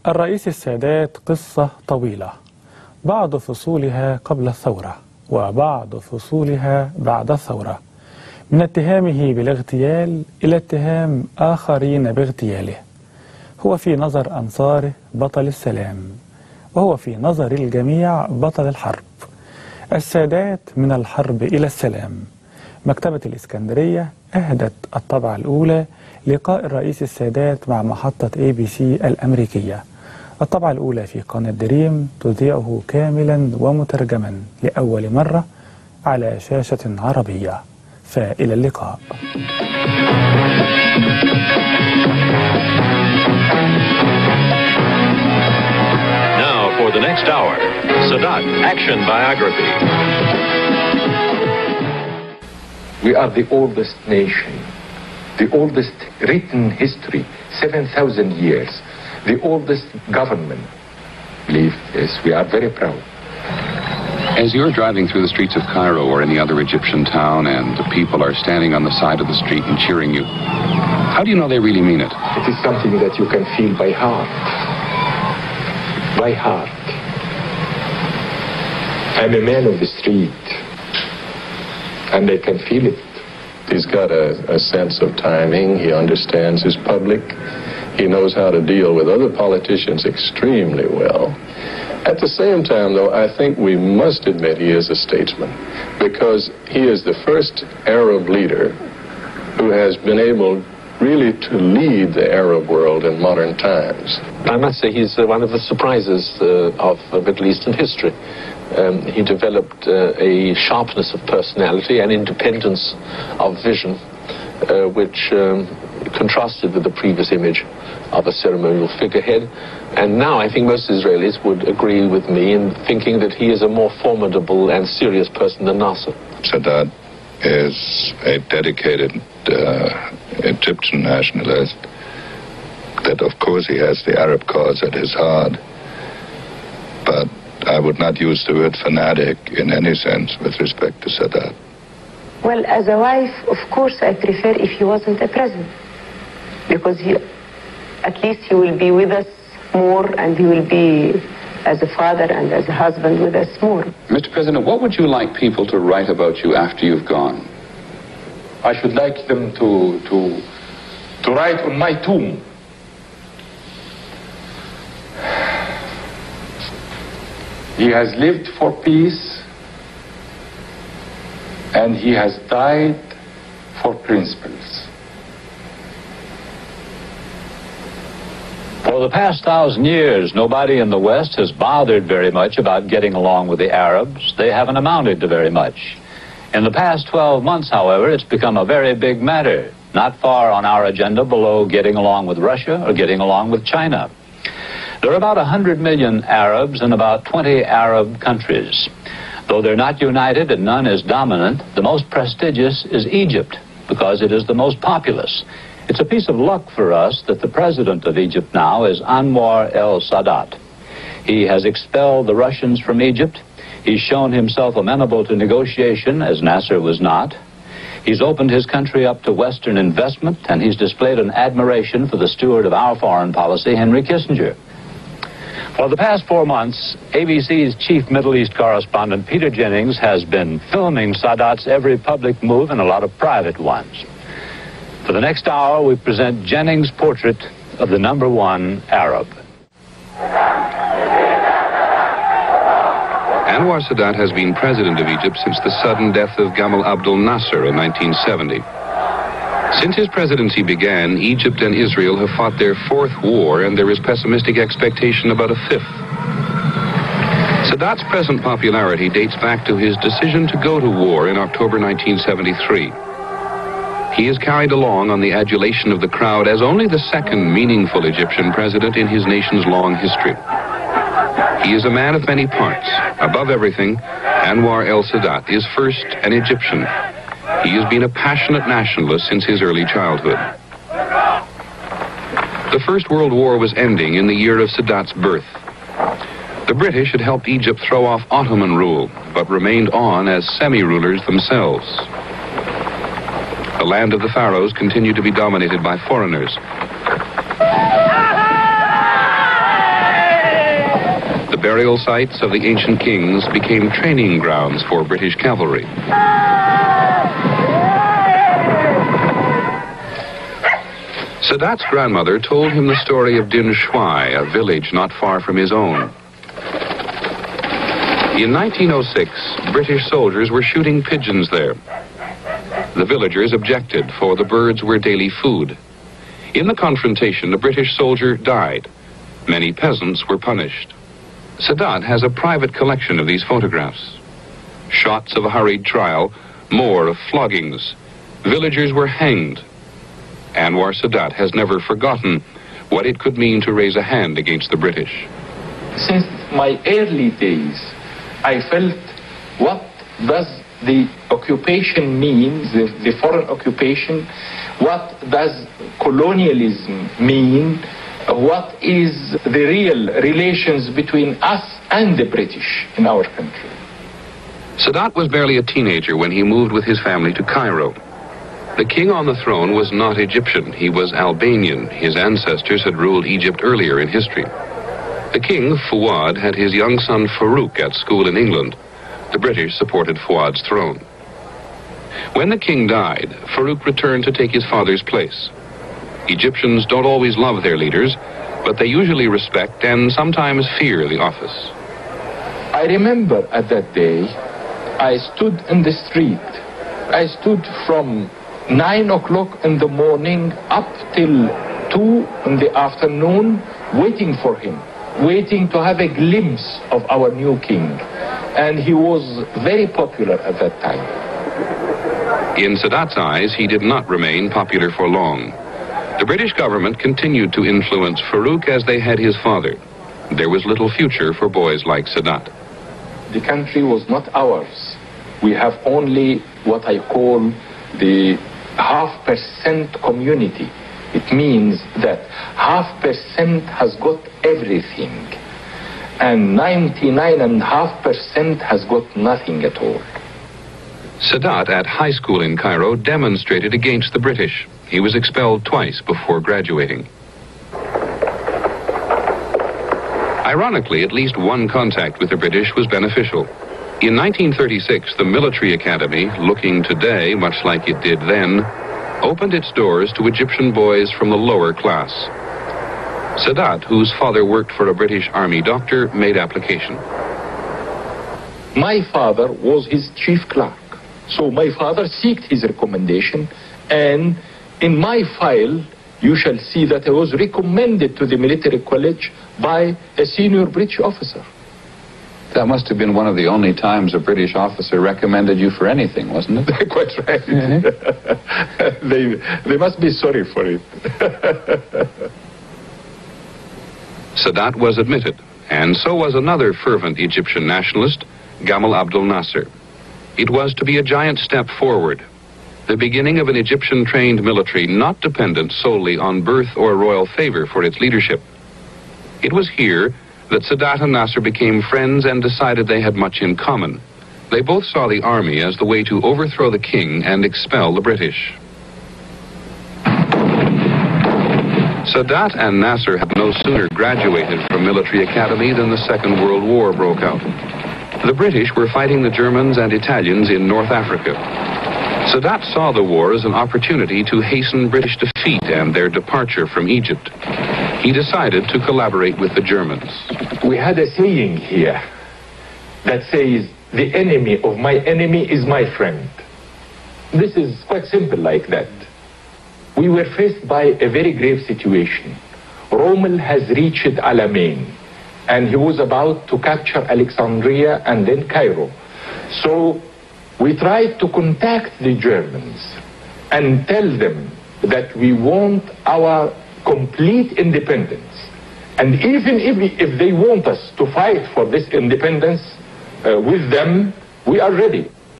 الرئيس السادات قصة طويلة، بعض فصولها قبل الثورة وبعض فصولها بعد الثورة، من اتهامه بالاغتيال إلى اتهام آخرين باغتياله. هو في نظر أنصاره بطل السلام، وهو في نظر الجميع بطل الحرب. السادات من الحرب إلى السلام. مكتبة الإسكندرية أهدت الطبعة الأولى لقاء الرئيس السادات مع محطة ABC الأمريكية. الطبعة الأولى في قناة دريم تذيعه كاملا ومترجما لأول مرة على شاشة عربية. فإلى اللقاء. Now for the next hour, Sadat Action Biography. We are the oldest nation, the oldest written history, 7,000 years, the oldest government. Believe this, we are very proud. As you're driving through the streets of Cairo or any other Egyptian town and the people are standing on the side of the street and cheering you, how do you know they really mean it? It is something that you can feel by heart. By heart. I'm a man of the street, and I can feel it. He's got a sense of timing. He understands his public. He knows how to deal with other politicians extremely well. At the same time, though, I think we must admit he is a statesman, because he is the first Arab leader who has been able really to lead the Arab world in modern times. I must say he's one of the surprises of Middle Eastern history. He developed a sharpness of personality and independence of vision, which contrasted with the previous image of a ceremonial figurehead. And now I think most Israelis would agree with me in thinking that he is a more formidable and serious person than Nasser. Sadat is a dedicated Egyptian nationalist, that of course he has the Arab cause at his heart, but I would not use the word fanatic in any sense with respect to Sadat. Well, as a wife, of course, I prefer if he wasn't a president, because at least he will be with us more, and he will be as a father and as a husband with us more. Mr. President, what would you like people to write about you after you've gone? I should like them to write on my tomb. He has lived for peace, and he has died for principles. For the past 1,000 years, nobody in the West has bothered very much about getting along with the Arabs. They haven't amounted to very much. In the past 12 months, however, it's become a very big matter, not far on our agenda below getting along with Russia or getting along with China. There are about 100 million Arabs in about 20 Arab countries. Though they're not united and none is dominant, the most prestigious is Egypt, because it is the most populous. It's a piece of luck for us that the president of Egypt now is Anwar el-Sadat. He has expelled the Russians from Egypt. He's shown himself amenable to negotiation, as Nasser was not. He's opened his country up to Western investment, and he's displayed an admiration for the steward of our foreign policy, Henry Kissinger. For the past 4 months, ABC's chief Middle East correspondent, Peter Jennings, has been filming Sadat's every public move and a lot of private ones. For the next hour, we present Jennings' portrait of the #1 Arab. Anwar Sadat has been president of Egypt since the sudden death of Gamal Abdel Nasser in 1970. Since his presidency began, Egypt and Israel have fought their 4th war, and there is pessimistic expectation about a 5th. Sadat's present popularity dates back to his decision to go to war in October 1973. He is carried along on the adulation of the crowd as only the 2nd meaningful Egyptian president in his nation's long history. He is a man of many parts. Above everything, Anwar el-Sadat is first an Egyptian. He has been a passionate nationalist since his early childhood. The First World War was ending in the year of Sadat's birth. The British had helped Egypt throw off Ottoman rule, but remained on as semi-rulers themselves. The land of the pharaohs continued to be dominated by foreigners. burial sites of the ancient kings became training grounds for British cavalry. Sadat's grandmother told him the story of Din Shwai, a village not far from his own. In 1906, British soldiers were shooting pigeons there. The villagers objected, for the birds were daily food. In the confrontation, a British soldier died. Many peasants were punished. Sadat has a private collection of these photographs. Shots of a hurried trial, more of floggings. Villagers were hanged. Anwar Sadat has never forgotten what it could mean to raise a hand against the British. Since my early days, I felt, what does the occupation mean, the foreign occupation? What does colonialism mean? What is the real relations between us and the British in our country? Sadat was barely a teenager when he moved with his family to Cairo. The king on the throne was not Egyptian, he was Albanian. His ancestors had ruled Egypt earlier in history. The king, Fuad, had his young son Farouk at school in England. The British supported Fuad's throne. When the king died, Farouk returned to take his father's place. Egyptians don't always love their leaders, but they usually respect and sometimes fear the office. I remember at that day, I stood in the street. I stood from 9 o'clock in the morning up till 2 in the afternoon, waiting for him, waiting to have a glimpse of our new king. And he was very popular at that time. In Sadat's eyes, he did not remain popular for long. The British government continued to influence Farouk as they had his father. There was little future for boys like Sadat. The country was not ours. We have only what I call the 0.5% community. It means that 0.5% has got everything, and 99.5% has got nothing at all. Sadat, at high school in Cairo, demonstrated against the British. He was expelled twice before graduating. Ironically, at least one contact with the British was beneficial. In 1936, the military academy, looking today much like it did then, opened its doors to Egyptian boys from the lower class. Sadat, whose father worked for a British army doctor, made application. My father was his chief clerk, so my father sought his recommendation, and in my file you shall see that I was recommended to the military college by a senior British officer. That must have been one of the only times a British officer recommended you for anything, wasn't it? Quite right. They must be sorry for it. Sadat was admitted, and so was another fervent Egyptian nationalist, Gamal Abdel Nasser. It was to be a giant step forward, the beginning of an Egyptian-trained military not dependent solely on birth or royal favor for its leadership. It was here that Sadat and Nasser became friends and decided they had much in common. They both saw the army as the way to overthrow the king and expel the British. Sadat and Nasser had no sooner graduated from military academy than the Second World War broke out. The British were fighting the Germans and Italians in North Africa. Sadat saw the war as an opportunity to hasten British defeat and their departure from Egypt. He decided to collaborate with the Germans. We had a saying here that says, the enemy of my enemy is my friend. This is quite simple like that. We were faced by a very grave situation. Rommel has reached Alamein, and he was about to capture Alexandria and then Cairo. So we tried to contact the Germans and tell them that we want our complete independence. And even if they want us to fight for this independence with them, we are ready.